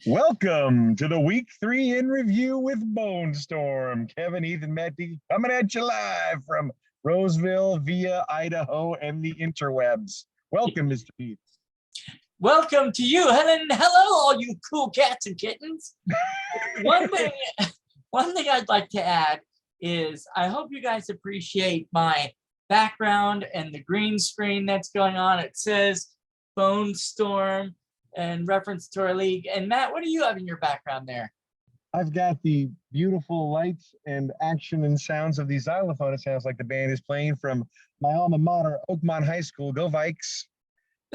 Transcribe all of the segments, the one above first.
Welcome to the week 3 in review with BONESTORM. Kevin, Ethan, Matt D coming at you live from Roseville via Idaho and the interwebs. Welcome, Mr. Heath. Welcome to you, Helen. Hello, all you cool cats and kittens. One thing I'd like to add is I hope you guys appreciate my background and the green screen that's going on. It says BONESTORM and reference to our league. And Matt, what do you have in your background there? I've got the beautiful lights and action and sounds of the xylophone. It sounds like the band is playing from my alma mater, Oakmont High School. Go Vikes.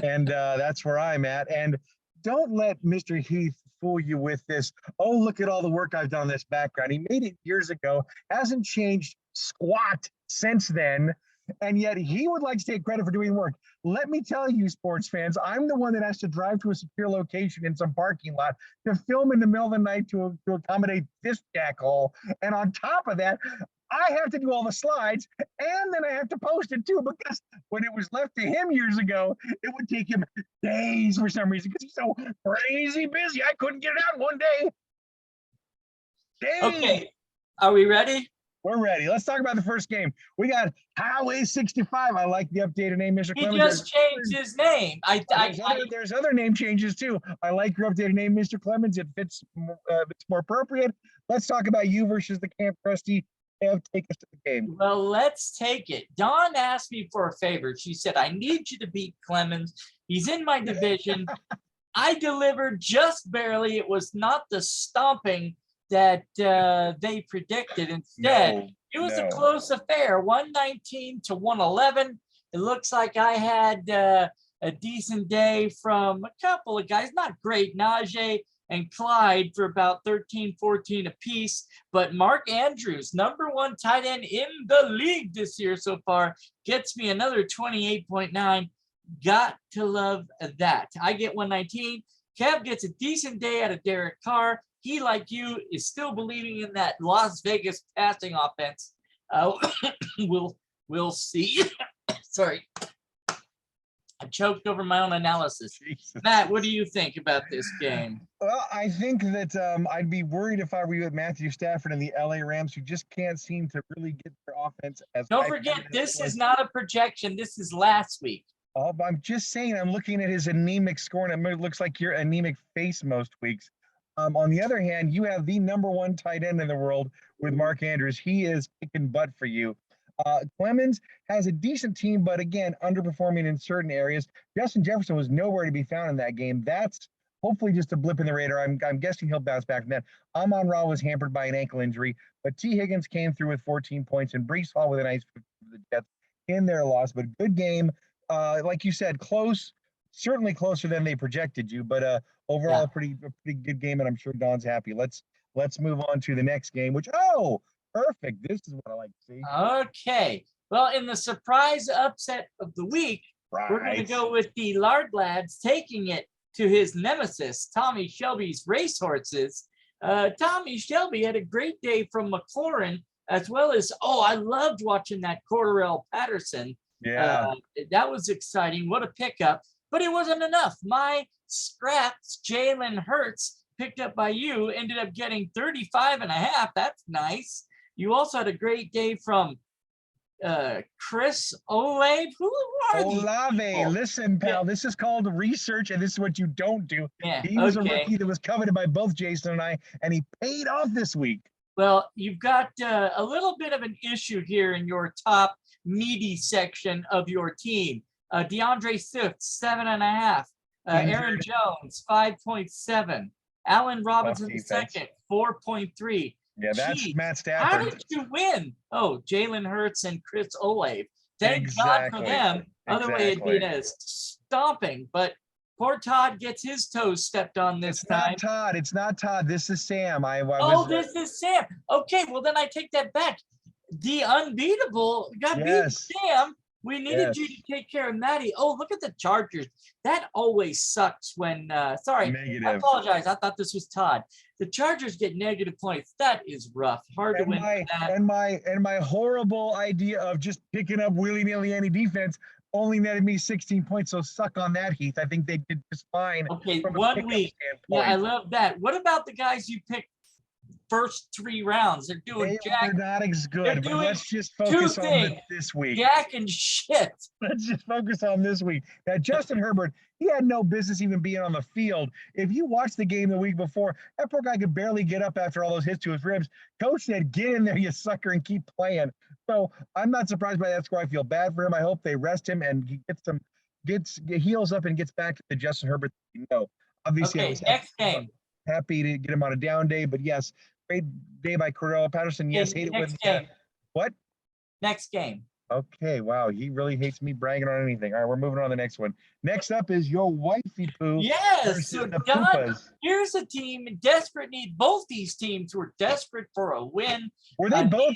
And that's where I'm at. And don't let Mr. Heath fool you with this. Oh, look at all the work I've done on this background. He made it years ago, hasn't changed squat since then. And yet he would like to take credit for doing work. Let me tell you, sports fans, I'm the one that has to drive to a secure location in some parking lot to film in the middle of the night to accommodate this jackhole. And on top of that, I have to do all the slides, and then I have to post it too, because when it was left to him years ago, it would take him days for some reason, because he's so crazy busy. I couldn't get it out in one day. Days. Okay, are we ready? We're ready. Let's talk about the first game. We got Highway 65. I like the updated name, Mr. Clemens. He just changed his name. There's other name changes too. I like your updated name, Mr. Clemens. It fits. It's more appropriate. Let's talk about you versus the Camp Krusty. Take us to the game. Well, let's take it. Dawn asked me for a favor. She said, I need you to beat Clemens. He's in my division. I delivered just barely. It was not the stomping that they predicted. Instead, it was a close affair, 119 to 111. It looks like I had a decent day from a couple of guys, not great, Najee and Clyde for about 13, 14 apiece. But Mark Andrews, #1 tight end in the league this year so far, gets me another 28.9. Got to love that. I get 119. Kev gets a decent day out of Derek Carr. He, like you, is still believing in that Las Vegas passing offense. We'll see. Sorry. I choked over my own analysis. Jesus. Matt, what do you think about this game? Well, I think that I'd be worried if I were you with Matthew Stafford and the LA Rams, who just can't seem to really get their offense as. Don't forget, this is not a projection. This is last week. Oh, but I'm just saying, I'm looking at his anemic score, and it looks like your anemic face most weeks. On the other hand, you have the #1 tight end in the world with Mark Andrews. He is kicking butt for you. Clemens has a decent team, but again, underperforming in certain areas. Justin Jefferson was nowhere to be found in that game. That's hopefully just a blip in the radar. I'm guessing he'll bounce back from that. Amon-Ra was hampered by an ankle injury, but T. Higgins came through with 14 points, and Breece Hall with a nice 50 for the Jets in their loss. But good game. Like you said, close, certainly closer than they projected you, but overall a pretty good game, and I'm sure Don's happy. Let's move on to the next game, which perfect. This is what I like to see. Okay. Well, in the surprise upset of the week, we're going to go with the Lard Lads taking it to his nemesis, Tommy Shelby's racehorses. Tommy Shelby had a great day from McLaurin, as well as, I loved watching that Cordarrelle Patterson. Yeah. That was exciting. What a pickup. But it wasn't enough. My scraps, Jalen Hurts, picked up by you, ended up getting 35.5. That's nice. You also had a great day from Chris Olave. Who are Olave? Listen, pal, this is called research, and this is what you don't do. Yeah, he was a rookie that was coveted by both Jason and I, and he paid off this week. Well, you've got a little bit of an issue here in your top meaty section of your team. DeAndre Swift, 7.5. Aaron Jones, 5.7. Allen Robinson II, 4.3. Yeah, that's Matt Stafford. How did you win? Oh, Jalen Hurts and Chris Olave. Thank God for them. Otherwise, it'd been a stomping. But poor Todd gets his toes stepped on this time. It's not Todd. It's not Todd. This is Sam. This is Sam. Okay, well, then I take that back. The unbeatable got beat Sam. We needed you to take care of Maddie. Oh, look at the Chargers. That always sucks when, sorry, negative. I apologize. I thought this was Todd. The Chargers get negative points. That is rough. Hard to win that. And my horrible idea of just picking up willy-nilly any defense only netted me 16 points. So suck on that, Heath. I think they did just fine. Okay, From a 1 pickup week. Yeah, I standpoint. love that. What about the guys you picked first 3 rounds? They're doing They jack. were not as They're good, but doing let's just 2 focus on things. this week. Jack and shit. Let's just focus on this week. Now, Justin Herbert, he had no business even being on the field. If you watched the game the week before, that poor guy could barely get up after all those hits to his ribs. Coach said, get in there, you sucker, and keep playing. So I'm not surprised by that score. I feel bad for him. I hope they rest him and he heals up and gets back to the Justin Herbert. Obviously, I Okay, was next game. happy to get him on a down day, but yes, great day by Cordell Patterson. Yes, Okay, hate it next when game. what? Next game. Okay, wow, he really hates me bragging on anything. All right, we're moving on to the next one. Next up is your wifey poo Yes. versus So the Don, Poopas. here's a team in desperate need. Both these teams were desperate for a win. Were they both?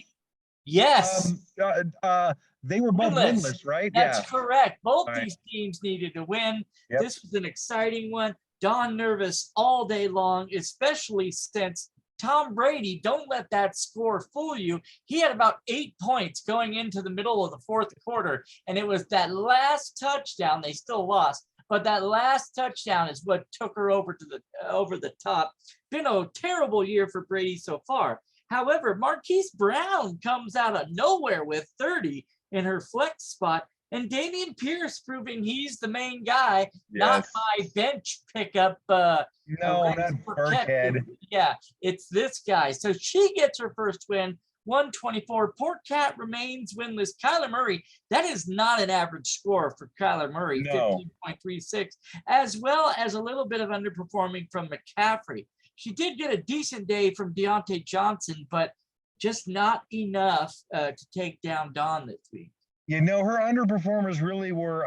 Yes. They were both winless, right? That's correct. Both All right. these teams needed to win. Yep. This was an exciting one. Don nervous all day long, especially since Tom Brady, don't let that score fool you. He had about 8 points going into the middle of the fourth quarter, and it was that last touchdown. They still lost, but that last touchdown is what took her over the top. Been a terrible year for Brady so far. However, Marquise Brown comes out of nowhere with 30 in her flex spot, and Dameon Pierce proving he's the main guy, not my bench pickup. No, not Burkhead. Yeah, it's this guy. So she gets her first win, 124. Port Cat remains winless. Kyler Murray, that is not an average score for Kyler Murray, No. 15.36, as well as a little bit of underperforming from McCaffrey. She did get a decent day from Deontay Johnson, but just not enough to take down Dawn this week. You know, her underperformers really were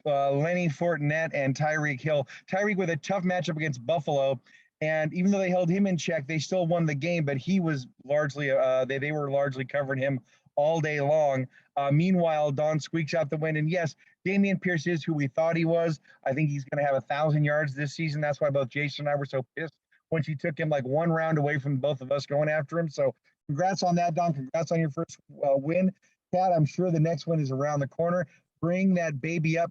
Lenny Fournette and Tyreek Hill. Tyreek with a tough matchup against Buffalo, and even though they held him in check, they still won the game. But he was largely they were largely covering him all day long. Meanwhile, Don squeaks out the win, and yes, Dameon Pierce is who we thought he was. I think he's going to have 1,000 yards this season. That's why both Jason and I were so pissed when she took him like one round away from both of us going after him. So congrats on that, Don. Congrats on your first win. Kat, I'm sure the next one is around the corner. Bring that baby up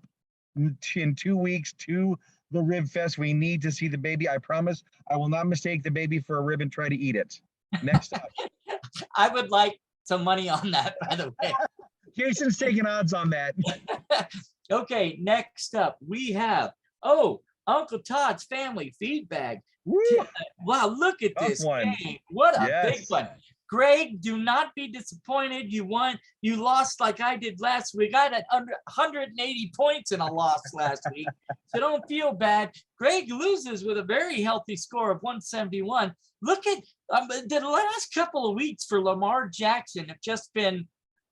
in 2 weeks to the Rib Fest. We need to see the baby. I promise I will not mistake the baby for a rib and try to eat it. Next up. I would like some money on that, by the way. Jason's taking odds on that. Okay, next up we have, Uncle Todd's family feedback. Woo! Wow, look at this game. What a big one. Greg, do not be disappointed. You won. You lost like I did last week. I had 180 points in a loss last week. So don't feel bad. Greg loses with a very healthy score of 171. Look at the last couple of weeks for Lamar Jackson have just been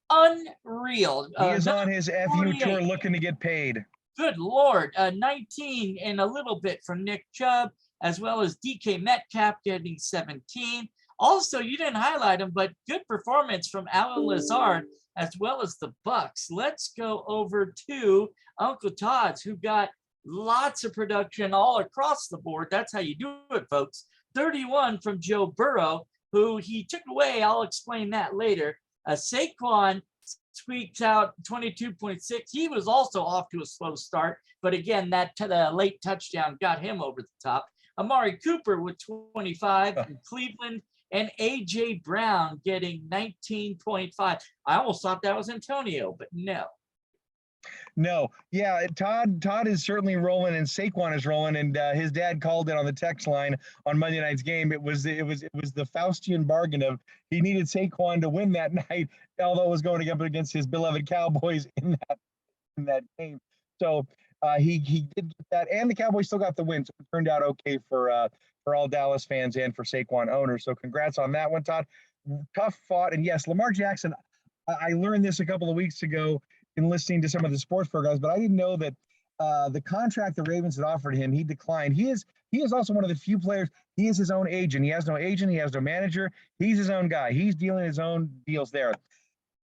unreal. He is on his FU tour looking to get paid. Good Lord. 19 and a little bit from Nick Chubb, as well as DK Metcalf getting 17. Also, you didn't highlight him, but good performance from Alan Lazard as well as the Bucks. Let's go over to Uncle Todd's, who got lots of production all across the board. That's how you do it, folks. 31 from Joe Burrow, who he took away. I'll explain that later. Saquon squeaks out 22.6. He was also off to a slow start, but again, that late touchdown got him over the top. Amari Cooper with 25 from Cleveland. And A.J. Brown getting 19.5. I almost thought that was Antonio, but no. No, yeah, Todd is certainly rolling, and Saquon is rolling, and his dad called it on the text line on Monday night's game. It was the Faustian bargain of he needed Saquon to win that night, although it was going up against his beloved Cowboys in that game. So he did get that, and the Cowboys still got the win, so it turned out okay for all Dallas fans and for Saquon owners. So congrats on that one, Todd. Tough fought. And yes, Lamar Jackson, I learned this a couple of weeks ago in listening to some of the sports programs, but I didn't know that the contract the Ravens had offered him, he declined. He is also one of the few players, he is his own agent. He has no agent. He has no manager. He's his own guy. He's dealing his own deals there.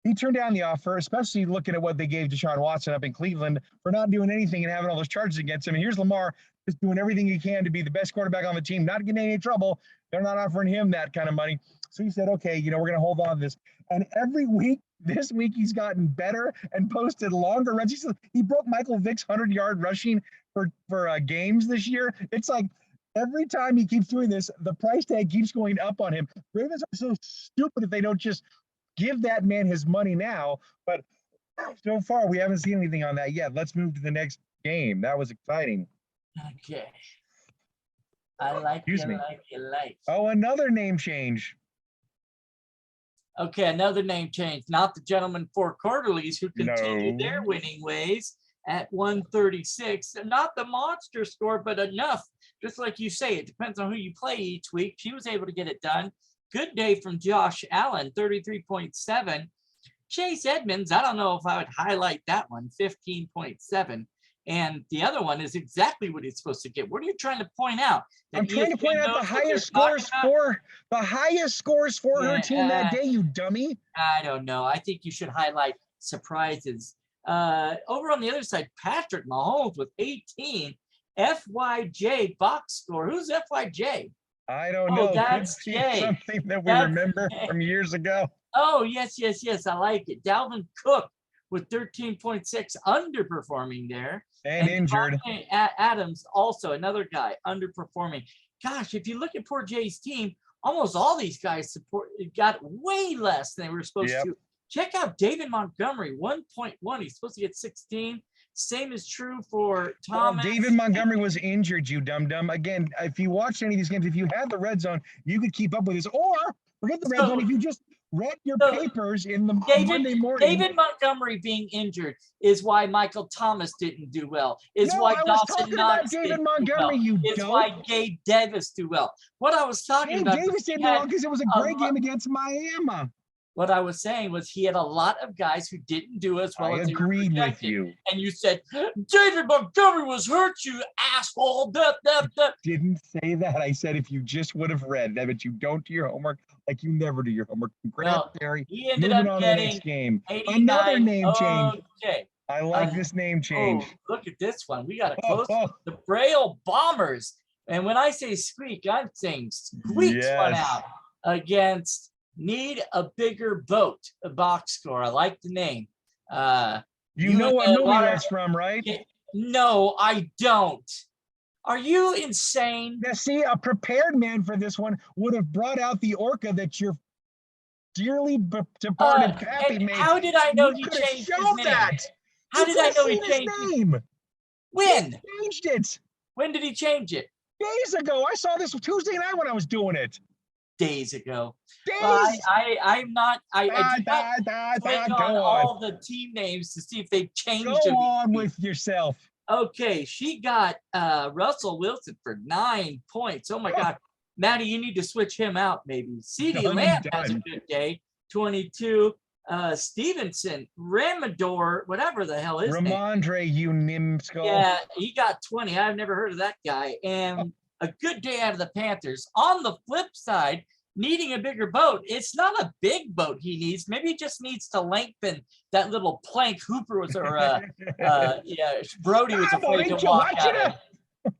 He turned down the offer, especially looking at what they gave Deshaun Watson up in Cleveland for not doing anything and having all those charges against him. And here's Lamar just doing everything he can to be the best quarterback on the team, not getting any trouble. They're not offering him that kind of money. So he said, okay, we're going to hold on to this. And every week This week he's gotten better and posted longer runs. He broke Michael Vick's 100-yard rushing for games this year. It's like every time he keeps doing this, the price tag keeps going up on him. Ravens are so stupid if they don't just give that man his money now. But so far, we haven't seen anything on that yet. Let's move to the next game. That was exciting. Okay. I like Excuse you, me. like you, like. Oh, another name change. Okay, another name change. Not the gentleman four quarterlies who continue their No. winning ways at 136. Not the monster score, but enough. Just like you say, it depends on who you play each week. She was able to get it done. Good day from Josh Allen, 33.7. Chase Edmonds, I don't know if I would highlight that one, 15.7. And the other one is exactly what he's supposed to get. What are you trying to point out? That I'm trying to point ESPN out the knows what they're highest talking scores about? for her Yeah, team that day, you dummy. I don't know. I think you should highlight surprises. Over on the other side, Patrick Mahomes with 18. FYJ box score. Who's FYJ? I don't Oh, know. Could that's be Jay. something that we That's remember Jay. from years ago. Oh, yes, yes, yes. I like it. Dalvin Cook with 13.6 underperforming there. And injured. Devontae Adams, also another guy underperforming. Gosh, if you look at poor Jay's team, almost all these guys got way less than they were supposed to. Check out David Montgomery, 1.1. He's supposed to get 16. Same is true for Thomas. Well, David Montgomery was injured, you dum-dum. Again, if you watch any of these games, if you had the red zone, you could keep up with this. Or forget the red zone, if you just read your papers in the Monday morning. David Montgomery being injured is why Michael Thomas didn't do well. Is No, why I was Dawson talking about Knox David didn't Montgomery, do well. you It's dope. why Gabe Davis do well. What I was talking Gabe about. Davis didn't do well because it was a great game against Miami. What I was saying was he had a lot of guys who didn't do as well I as agreed with you. And you said, David Montgomery was hurt, you asshole. Didn't say that. I said if you just would have read that, but you don't do your homework like you never do your homework. Congrats, Well, Terry. he ended Moving up on to the getting next game. 89. Another name change. Okay. I like this name change. Oh, look at this one. We got a close. The Braille Bombers. And when I say squeak, I'm saying squeaks one out against Need a Bigger Boat, a box score. I like the name. You know what movie that's from, right? No, I don't. Are you insane? Now, see, a prepared man for this one would have brought out the orca that your dearly departed pappy made. How did I know he changed his name? How did I know he changed his name? When? He changed it. When did he change it? Days ago. I saw this Tuesday night when I was doing it. Days ago. Days. I'm not. I did not click on all the team names to see if they changed. Go on with yourself. Okay, she got Russell Wilson for 9 points. Oh my God, Maddie, you need to switch him out maybe. CeeDee Lamb has a good day, 22. Stevenson, Ramador, whatever the hell is Ramondre, you nimskull. Yeah, he got 20. I've never heard of that guy. And a good day out of the Panthers. On the flip side, needing a bigger boat. It's not a big boat he needs. Maybe he just needs to lengthen that little plank Hooper was, or Brody was afraid to walk out of.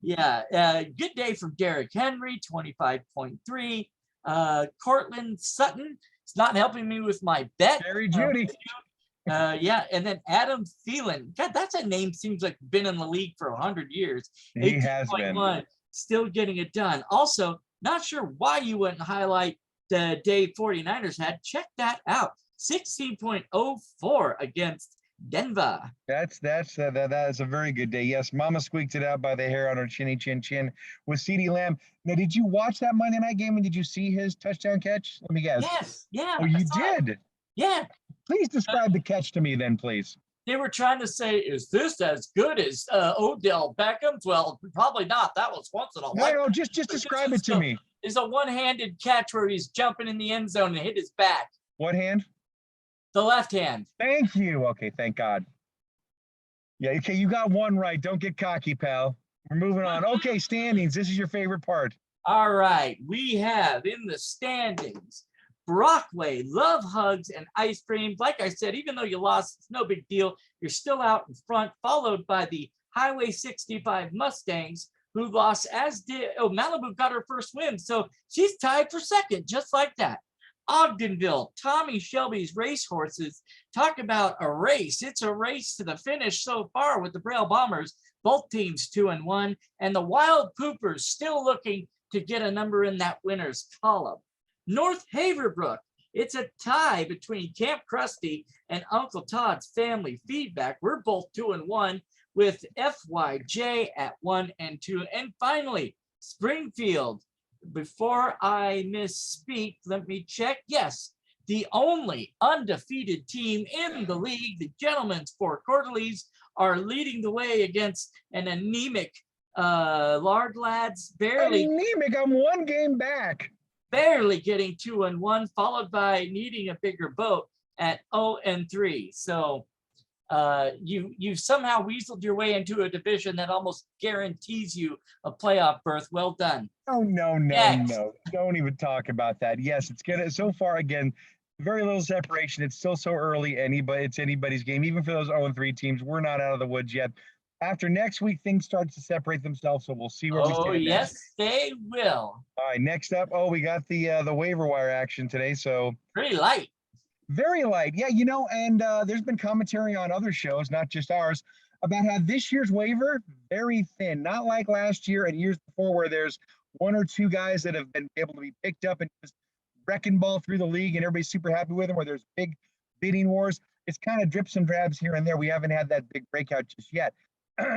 Yeah, good day from Derrick Henry, 25.3. Cortland Sutton. It's not helping me with my bet. Jerry Judy. Yeah, and then Adam Thielen. God, that's a name seems like been in the league for 100 years. He has been. Still getting it done. Also, not sure why you wouldn't highlight the day 49ers had. Check that out. 16.04 against Denver. That is a very good day. Yes, Mama squeaked it out by the hair on her chinny chin chin with CeeDee Lamb. Now, did you watch that Monday night game and did you see his touchdown catch? Let me guess. Yes. Yeah. Oh, you did? Yeah. Please describe the catch to me then, please. They were trying to say, is this as good as Odell Beckham's? Well, probably not. That was once in a while. No, just describe it to me. It's a one-handed catch where he's jumping in the end zone and hit his back. What hand? The left hand. Thank you. Okay, thank God. Yeah, okay, you got one right. Don't get cocky, pal. We're moving on. Okay, standings. This is your favorite part. All right. We have in the standings, Brockway, love hugs and ice cream. Like I said, even though you lost, it's no big deal. You're still out in front, followed by the Highway 65 Mustangs, who lost, as did Malibu got her first win. So she's tied for second, just like that. Ogdenville, Tommy Shelby's racehorses. Talk about a race. It's a race to the finish so far with the Braille Bombers, both teams 2-1, and the Wild Poopers still looking to get a number in that winner's column. North Haverbrook, it's a tie between Camp Krusty and Uncle Todd's Family Feedback. We're both 2-1 with FYJ at 1 and 2. And finally, Springfield. Before I misspeak, let me check. Yes, the only undefeated team in the league, the Gentlemen's Four Quarterlies, are leading the way against an anemic Lard Lads, barely Anemic, I'm 1 game back. Barely getting 2-1, followed by needing a bigger boat at 0-3. So you somehow weaseled your way into a division that almost guarantees you a playoff berth. Well done. Oh, no. Next. Don't even talk about that. Yes, it's good. So far, again, very little separation. It's still so early. It's anybody's game. Even for those 0-3 teams, we're not out of the woods yet. After next week, things start to separate themselves, so we'll see where we stand. Oh, yes, they will. All right, next up, we got the waiver wire action today, so pretty light. Very light, yeah, and there's been commentary on other shows, not just ours, about how this year's waiver very thin, not like last year and years before, where there's 1 or 2 guys that have been able to be picked up and just wrecking ball through the league, and everybody's super happy with them. Where there's big bidding wars, it's kind of drips and drabs here and there. We haven't had that big breakout just yet.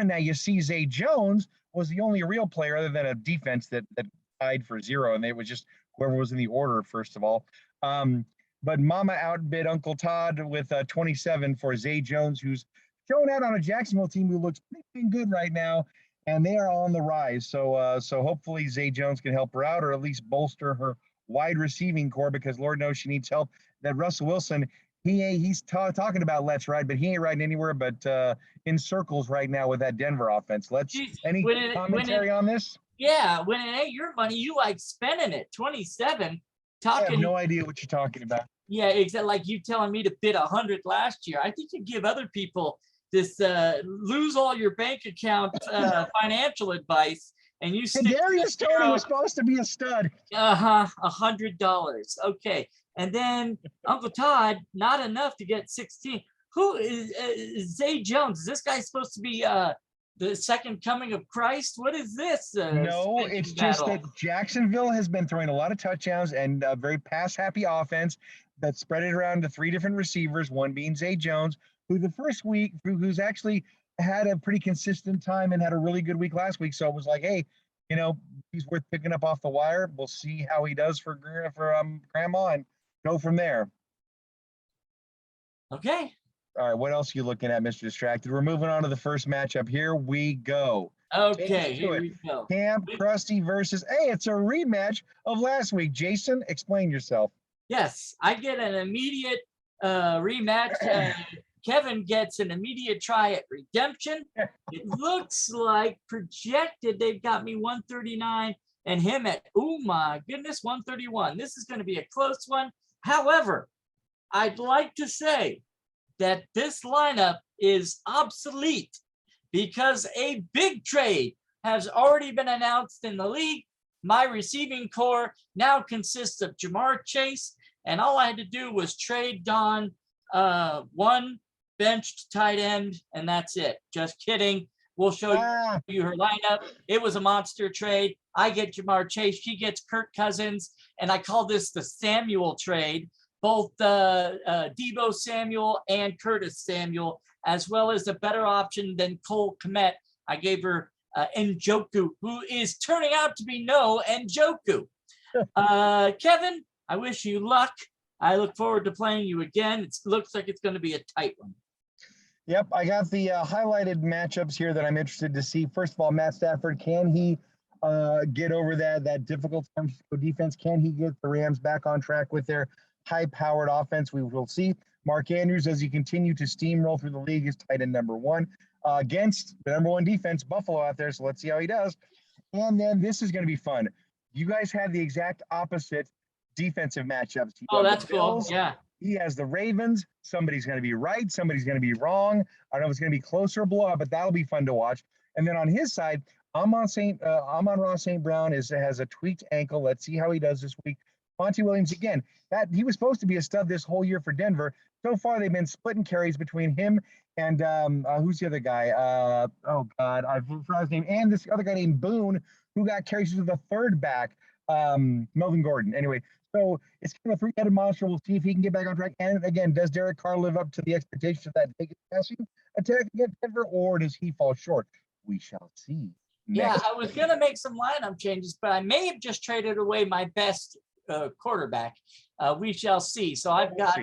Now you see Zay Jones was the only real player other than a defense that tied for 0, and it was just whoever was in the order, first of all. But Mama outbid Uncle Todd with 27 for Zay Jones, who's showing out on a Jacksonville team who looks pretty good right now, and they are on the rise. So hopefully Zay Jones can help her out, or at least bolster her wide receiving core, because Lord knows she needs help. That Russell Wilson, he's talking about let's ride, but he ain't riding anywhere but in circles right now with that Denver offense. Any commentary on this? Yeah, when it ain't your money, you like spending it. 27. I have no idea what you're talking about. Yeah, exactly. Like you telling me to bid 100 last year. I think you give other people this lose all your bank account financial advice, and you stick. Kadarius Toney was supposed to be a stud. $100. Okay, and then Uncle Todd, not enough to get 16. Who is Zay Jones? Is this guy supposed to be the second coming of Christ? What is this? No, it's just that Jacksonville has been throwing a lot of touchdowns and a very pass-happy offense that spread it around to 3 different receivers, one being Zay Jones, who the first week, who's actually had a pretty consistent time and had a really good week last week. So it was like, hey, he's worth picking up off the wire. We'll see how he does for Grandma and go from there. Okay. All right, what else are you looking at, Mr. Distracted? We're moving on to the first matchup. Here we go. Okay, here we go. Camp Krusty versus, hey, it's a rematch of last week. Jason, explain yourself. Yes, I get an immediate rematch. Kevin gets an immediate try at redemption. It looks like projected they've got me 139 and him at, oh my goodness, 131. This is going to be a close one. However, I'd like to say that this lineup is obsolete because a big trade has already been announced in the league. My receiving core now consists of Jamar Chase, and all I had to do was trade Don 1 benched tight end, and that's it. Just kidding. We'll show you her lineup. It was a monster trade. I get Jamar Chase. She gets Kirk Cousins, and I call this the Samuel trade. Both Debo Samuel and Curtis Samuel, as well as a better option than Cole Kmet. I gave her Njoku, who is turning out to be no Njoku. Kevin, I wish you luck. I look forward to playing you again. It looks like it's going to be a tight one. Yep, I got the highlighted matchups here that I'm interested to see. First of all, Matt Stafford, can he get over that difficult San Francisco defense? Can he get the Rams back on track with their high-powered offense? We will see. Mark Andrews, as he continue to steamroll through the league, is tight end number 1 against the number 1 defense, Buffalo, out there. So let's see how he does. And then this is going to be fun. You guys had the exact opposite defensive matchups. Oh, that's cool. Yeah. He has the Ravens. Somebody's going to be right. Somebody's going to be wrong. I don't know if it's going to be closer or blowout, but that'll be fun to watch. And then on his side, Amon-Ra St. Brown has a tweaked ankle. Let's see how he does this week. Monty Williams again. That he was supposed to be a stud this whole year for Denver. So far, they've been splitting carries between him and who's the other guy? Oh God, I forgot his name. And this other guy named Boone, who got carries to the third back, Melvin Gordon. Anyway, so it's kind of a three-headed monster. We'll see if he can get back on track. And again, does Derek Carr live up to the expectations of that big passing attack against Denver, or does he fall short? We shall see. Yeah, I was going to make some lineup changes, but I may have just traded away my best quarterback. We shall see. So I've got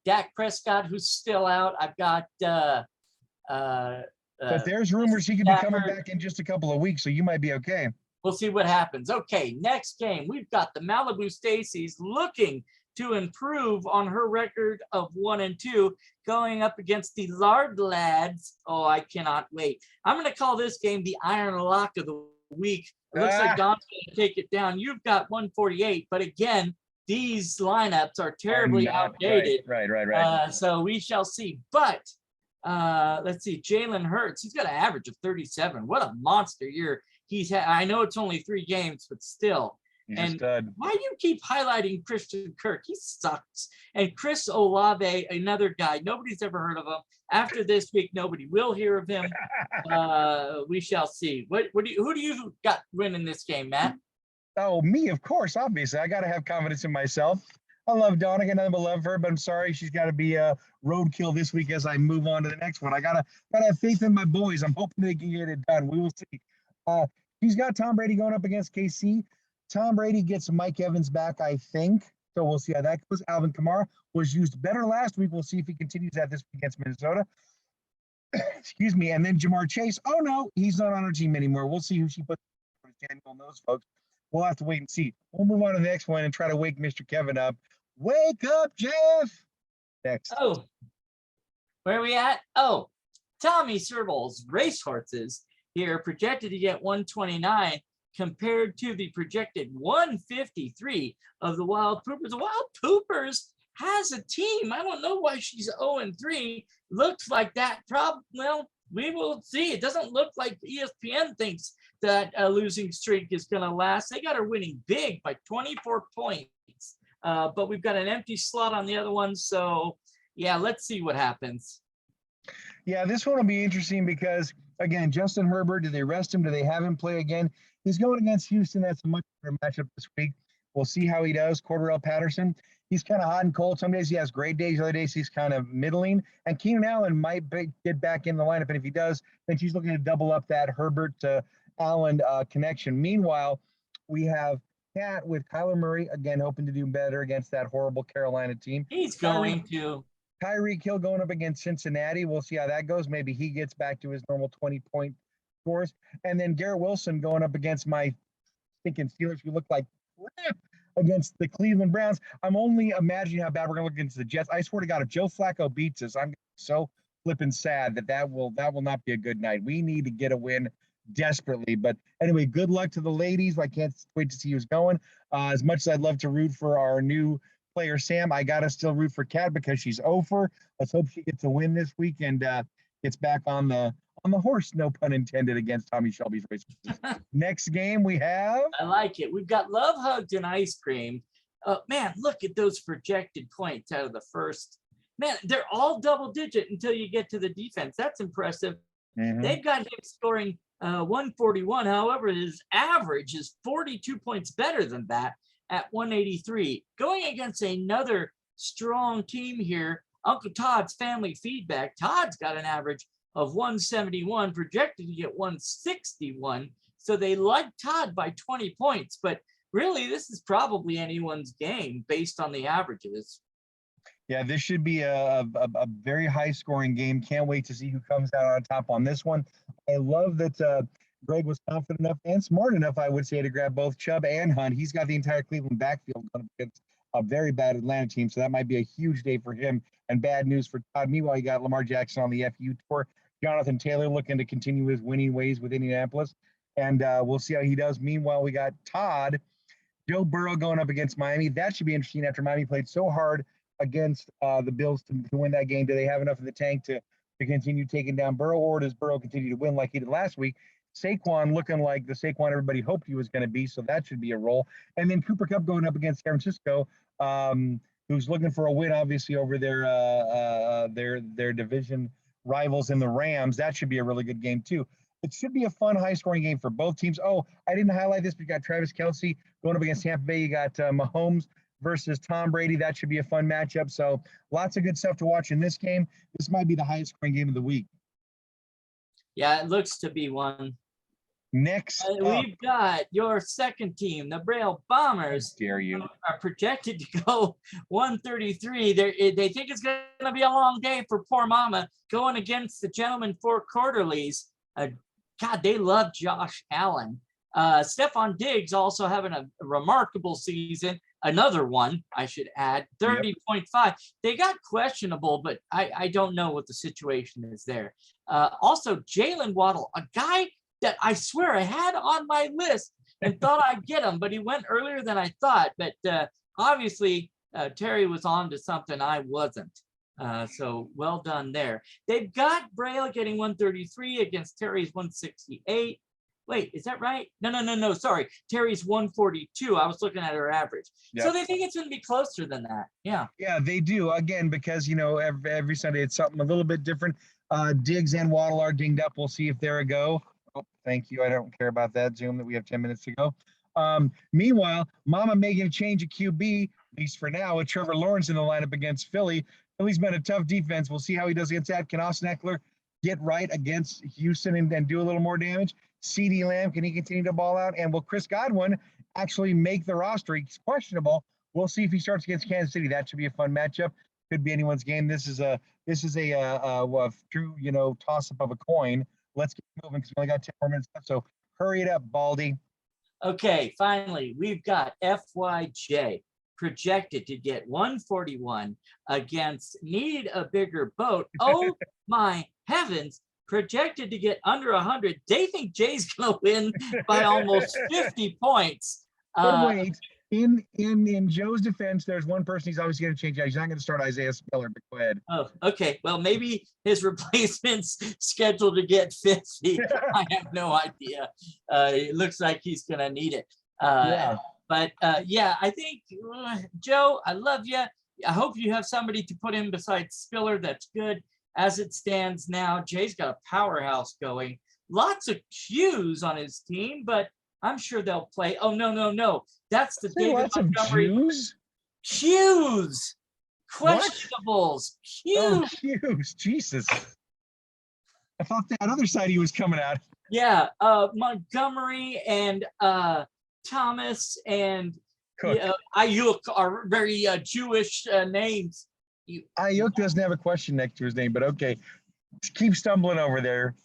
Dak Prescott, who's still out. I've got but there's rumors he could be coming back in just a couple of weeks, so you might be okay. We'll see what happens. Okay, next game, we've got the Malibu Stacy's looking to improve on her record of 1-2, going up against the Lard Lads. Oh, I cannot wait. I'm going to call this game the Iron Lock of the week. It looks like Don's going to take it down. You've got 148, but again, these lineups are terribly outdated. Right. So we shall see. But let's see, Jalen Hurts, he's got an average of 37. What a monster year he's had. I know it's only 3 games, but still. And why do you keep highlighting Christian Kirk? He sucks. And Chris Olave, another guy, nobody's ever heard of him. After this week, nobody will hear of him. We shall see. Who do you got winning this game, Matt? Oh, me, of course, obviously. I got to have confidence in myself. I love Donegan, I love her, but I'm sorry she's got to be a roadkill this week as I move on to the next one. I gotta have faith in my boys. I'm hoping they can get it done. We will see. He's got Tom Brady going up against KC. Tom Brady gets Mike Evans back, I think. So we'll see how that goes. Alvin Kamara was used better last week. We'll see if he continues that this week against Minnesota. Excuse me. And then Jamar Chase. Oh, no, he's not on our team anymore. We'll see who she puts on those folks. We'll have to wait and see. We'll move on to the next one and try to wake Mr. Kevin up. Wake up, Jeff. Next. Oh, where are we at? Oh, Tommy Serval's racehorses here projected to get 129 compared to the projected 153 of the Wild Poopers. The Wild Poopers has a team. I don't know why she's 0-3. Looks like that well, we will see. It doesn't look like ESPN thinks that a losing streak is going to last. They got her winning big by 24 points. But we've got an empty slot on the other one. So, yeah, let's see what happens. Yeah, this one will be interesting because, again, Justin Herbert, do they rest him? Do they have him play again? He's going against Houston. That's a much better matchup this week. We'll see how he does. Cordarrelle Patterson, he's kind of hot and cold. Some days he has great days. Other days he's kind of middling. And Keenan Allen might get back in the lineup. And if he does, then she's looking to double up that Herbert to Allen connection. Meanwhile, we have Cat with Kyler Murray, again, hoping to do better against that horrible Carolina team. He's going to. Tyreek Hill going up against Cincinnati. We'll see how that goes. Maybe he gets back to his normal 20-point scores. And then Garrett Wilson going up against my stinking Steelers, who look like crap against the Cleveland Browns. I'm only imagining how bad we're going to look against the Jets. I swear to God, if Joe Flacco beats us, I'm so flipping sad that will not be a good night. We need to get a win desperately. But anyway, good luck to the ladies. I can't wait to see who's going. As much as I'd love to root for our new player, Sam, I got to still root for Kat because she's over. Let's hope she gets a win this week and gets back on the horse, no pun intended, against Tommy Shelby's race. Next game we have. I like it. We've got Love Hugged and Ice Cream. Man, look at those projected points out of the first. Man, they're all double digit until you get to the defense. That's impressive. Mm-hmm. They've got him scoring 141. However, his average is 42 points better than that at 183. Going against another strong team here, Uncle Todd's Family Feedback. Todd's got an average of 171, projected to get 161. So they like Todd by 20 points. But really, this is probably anyone's game based on the averages. Yeah, this should be a very high-scoring game. Can't wait to see who comes out on top on this one. I love that Greg was confident enough and smart enough, I would say, to grab both Chubb and Hunt. He's got the entire Cleveland backfield going against a very bad Atlanta team, so that might be a huge day for him and bad news for Todd. Meanwhile, you got Lamar Jackson on the FU tour. Jonathan Taylor looking to continue his winning ways with Indianapolis, and we'll see how he does. Meanwhile, we got Todd, Joe Burrow going up against Miami. That should be interesting after Miami played so hard against the Bills to win that game. Do they have enough in the tank to continue taking down Burrow, or does Burrow continue to win like he did last week? Saquon looking like the Saquon everybody hoped he was going to be, so that should be a roll. And then Cooper Kupp going up against San Francisco, who's looking for a win, obviously over their division rivals in the Rams. That should be a really good game too. It should be a fun, high-scoring game for both teams. Oh, I didn't highlight this, but you got Travis Kelce going up against Tampa Bay. You got Mahomes versus Tom Brady. That should be a fun matchup. So lots of good stuff to watch in this game. This might be the highest-scoring game of the week. Yeah, it looks to be one. Next up, we've got your second team, the Braille Bombers. how dare you? Are projected to go 133. They think it's going to be a long day for poor mama going against the gentleman four quarterlies. God, they love Josh Allen. Stephon Diggs also having a remarkable season. Another one, I should add, 30.5. They got questionable, but I don't know what the situation is there. Also, Jalen Waddle, a guy that I swear I had on my list and thought I'd get him, but he went earlier than I thought. But obviously, Terry was on to something I wasn't. So well done there. They've got Braille getting 133 against Terry's 168. Wait, is that right? No. Sorry. Terry's 142. I was looking at her average. Yep. So they think it's going to be closer than that. Yeah. Yeah, they do. Again, because, you know, every Sunday it's something a little bit different. Diggs and Waddle are dinged up. We'll see if they're a go. Oh, thank you. I don't care about that Zoom that we have 10 minutes to go. Meanwhile, Mama may get a change of QB, at least for now, with Trevor Lawrence in the lineup against Philly. Philly's been a tough defense. We'll see how he does against that. Can Austin Eckler get right against Houston and do a little more damage? CeeDee Lamb, can he continue to ball out? And will Chris Godwin actually make the roster? He's questionable. We'll see if he starts against Kansas City. That should be a fun matchup. Could be anyone's game. This is a true, you know, toss up of a coin. Let's get moving because we only got 10 more minutes left. So hurry it up, Baldy. Okay, finally, we've got FYJ projected to get 141 against Need a Bigger Boat. Oh my heavens, projected to get under 100. They think Jay's going to win by almost 50 points. But wait, in Joe's defense, there's one person he's obviously going to change out. He's not going to start Isaiah Spiller, but go ahead. Oh, okay. Well, maybe his replacement's scheduled to get 50. I have no idea. It looks like he's going to need it. But yeah, I think, Joe, I love you. I hope you have somebody to put in besides Spiller that's good. As it stands now, Jay's got a powerhouse going. Lots of Q's on his team, but I'm sure they'll play. Oh, no. That's the David lots Montgomery. of Q's? Q's. Questionables. Q's. Oh, Q's. Jesus. I thought that other side he was coming at. Yeah. Montgomery and Thomas and Ayuk are very Jewish names. Ayuk doesn't have a question next to his name, but okay. Keep stumbling over there.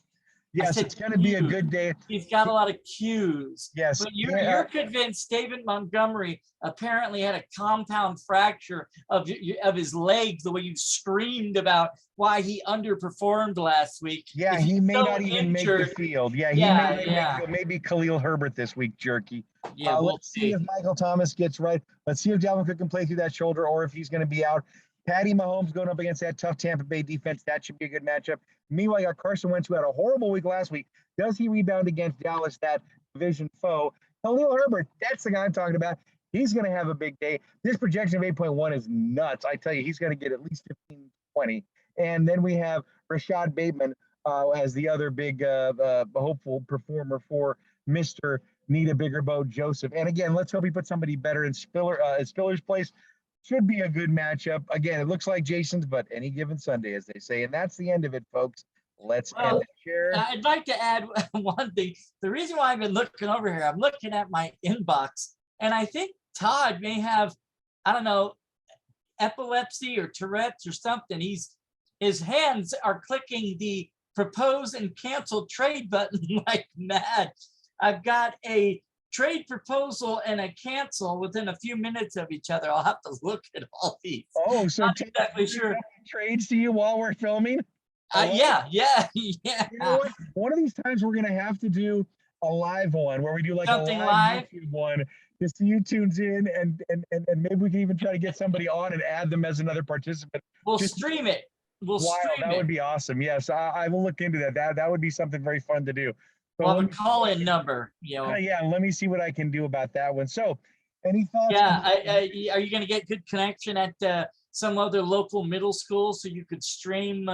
Yes, it's going to be a good day. He's got a lot of cues. Yes. But you're convinced David Montgomery apparently had a compound fracture of his leg, the way you screamed about why he underperformed last week. Yeah, he may not even make the field. Yeah, he may make maybe Khalil Herbert this week, Jerky. Yeah, let's see if Michael Thomas gets right. Let's see if Dalvin Cook can play through that shoulder or if he's going to be out. Patty Mahomes going up against that tough Tampa Bay defense. That should be a good matchup. Meanwhile, you got Carson Wentz, who had a horrible week last week. Does he rebound against Dallas, that division foe? Khalil Herbert, that's the guy I'm talking about. He's going to have a big day. This projection of 8.1 is nuts. I tell you, he's going to get at least 15, 20. And then we have Rashad Bateman as the other big hopeful performer for Mr. Need a Bigger Boat, Joseph. And again, let's hope he puts somebody better in Spiller's place. Should be a good matchup. Again, it looks like Jason's, but any given Sunday, as they say. And that's the end of it, folks. Let's end it here. I'd like to add one thing. The reason why I've been looking over here, I'm looking at my inbox, and I think Todd may have, I don't know, epilepsy or Tourette's or something. His hands are clicking the propose and cancel trade button like mad. I've got a trade proposal and a cancel within a few minutes of each other. I'll have to look at all these. Oh, so not exactly sure. Trades to you while we're filming? Yeah. You know what? One of these times we're gonna have to do a live one where we do like something a live YouTube one. Just so you tunes in and maybe we can even try to get somebody on and add them as another participant. We'll stream it. That would be awesome. Yes, I will look into that. That would be something very fun to do. So We'll have let a me, call-in number, you know. yeah, let me see what I can do about that one. So, any thoughts? Yeah, are you gonna get good connection at some other local middle school so you could stream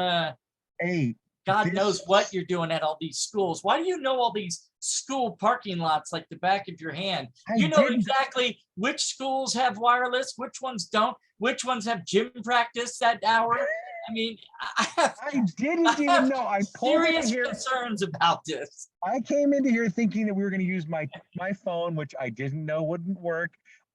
Hey, God knows this, what you're doing at all these schools. Why do you know all these school parking lots like the back of your hand? I You know didn't. exactly which schools have wireless, which ones don't, which ones have gym practice that hour. I mean, I I didn't even have know. I pulled in serious here. concerns about this. I came into here thinking that we were going to use my phone, which I didn't know wouldn't work.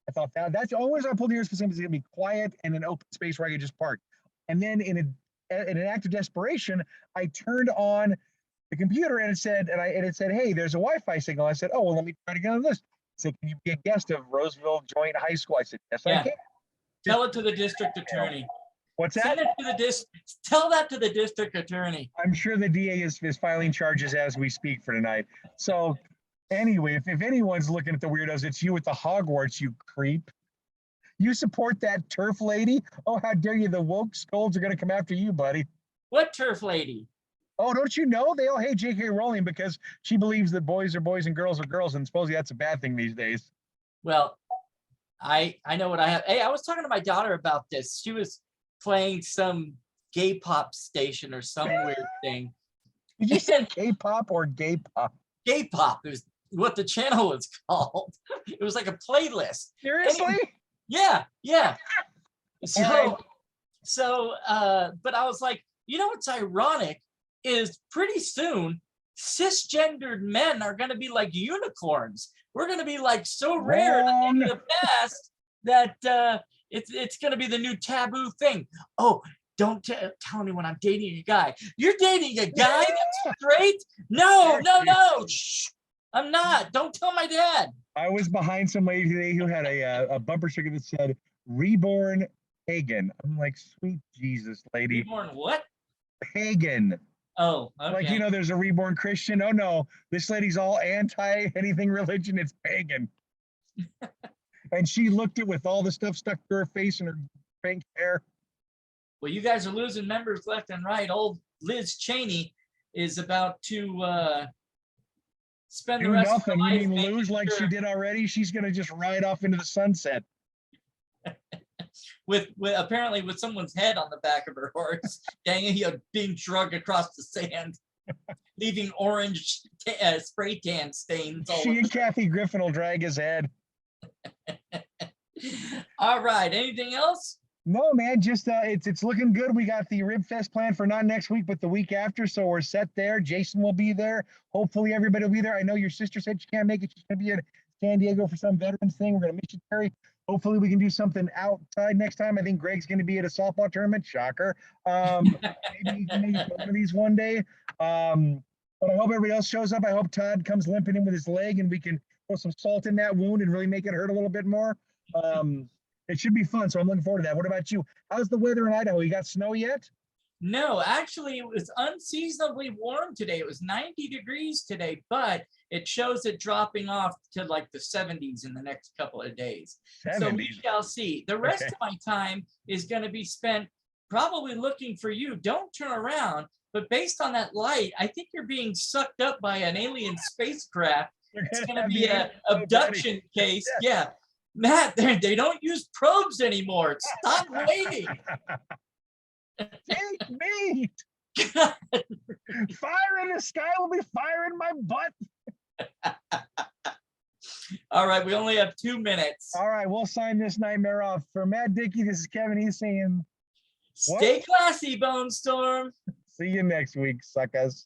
I thought that's always I pulled in here for something that's going to be quiet and an open space where I could just park. And then in an act of desperation, I turned on the computer and it said, hey, there's a Wi-Fi signal. I said, oh well, let me try to get on this. It said, can you be a guest of Roseville Joint High School? I said, yes, I Yeah, can. tell it to the district attorney. What's Send that? it to the tell that to the district attorney. I'm sure the DA is filing charges as we speak for tonight. So anyway, if anyone's looking at the weirdos, it's you with the Hogwarts, you creep. You support that turf lady? Oh, how dare you? The woke scolds are going to come after you, buddy. What turf lady? Oh, don't you know? They all hate J.K. Rowling because she believes that boys are boys and girls are girls, and supposedly that's a bad thing these days. Well, I know what I have. Hey, I was talking to my daughter about this. She was playing some gay pop station or some weird thing. Did you say K-pop or gay pop? Gay pop is what the channel was called. It was like a playlist. Seriously? Yeah. So, right. but I was like, you know what's ironic is pretty soon cisgendered men are going to be like unicorns. We're going to be like so rare in the past that it's going to be the new taboo thing. Oh, don't tell anyone I'm dating a guy. You're dating a guy that's straight? No. Shh, I'm not. Don't tell my dad. I was behind some lady today who had a bumper sticker that said "Reborn Pagan." I'm like, sweet Jesus, lady. Reborn what? Pagan. Oh, okay. Like, you know, there's a reborn Christian. Oh no, this lady's all anti anything religion. It's pagan. And she looked it with all the stuff stuck to her face and her pink hair. Well, you guys are losing members left and right. Old Liz Cheney is about to spend the rest of her life. You mean lose like she did already? She's going to just ride off into the sunset. with apparently with someone's head on the back of her horse, being dragged across the sand, leaving orange spray tan stains. She and Kathy Griffin will drag his head. All right. Anything else? No, man. Just it's looking good. We got the Rib Fest planned for not next week, but the week after. So we're set there. Jason will be there. Hopefully everybody will be there. I know your sister said she can't make it. She's going to be in San Diego for some veterans thing. We're going to miss you, Terry. Hopefully we can do something outside next time. I think Greg's going to be at a softball tournament. Shocker. Maybe he can make one of these one day. But I hope everybody else shows up. I hope Todd comes limping in with his leg and we can put some salt in that wound and really make it hurt a little bit more. It should be fun. So I'm looking forward to that. What about you? How's the weather in Idaho? You got snow yet? No, actually, it was unseasonably warm today. It was 90 degrees today, but it shows it dropping off to like the 70s in the next couple of days. 70s. So we shall see. The rest of my time is going to be spent probably looking for you. Don't turn around. But based on that light, I think you're being sucked up by an alien spacecraft. It's going to be an abduction case. Yeah. Matt, they don't use probes anymore. Stop waiting. Take me. Fire in the sky will be fire in my butt. All right, we only have 2 minutes. All right, we'll sign this nightmare off. For Matt Dickey, this is Kevin. He's saying, stay classy, BONESTORM. See you next week, suckers.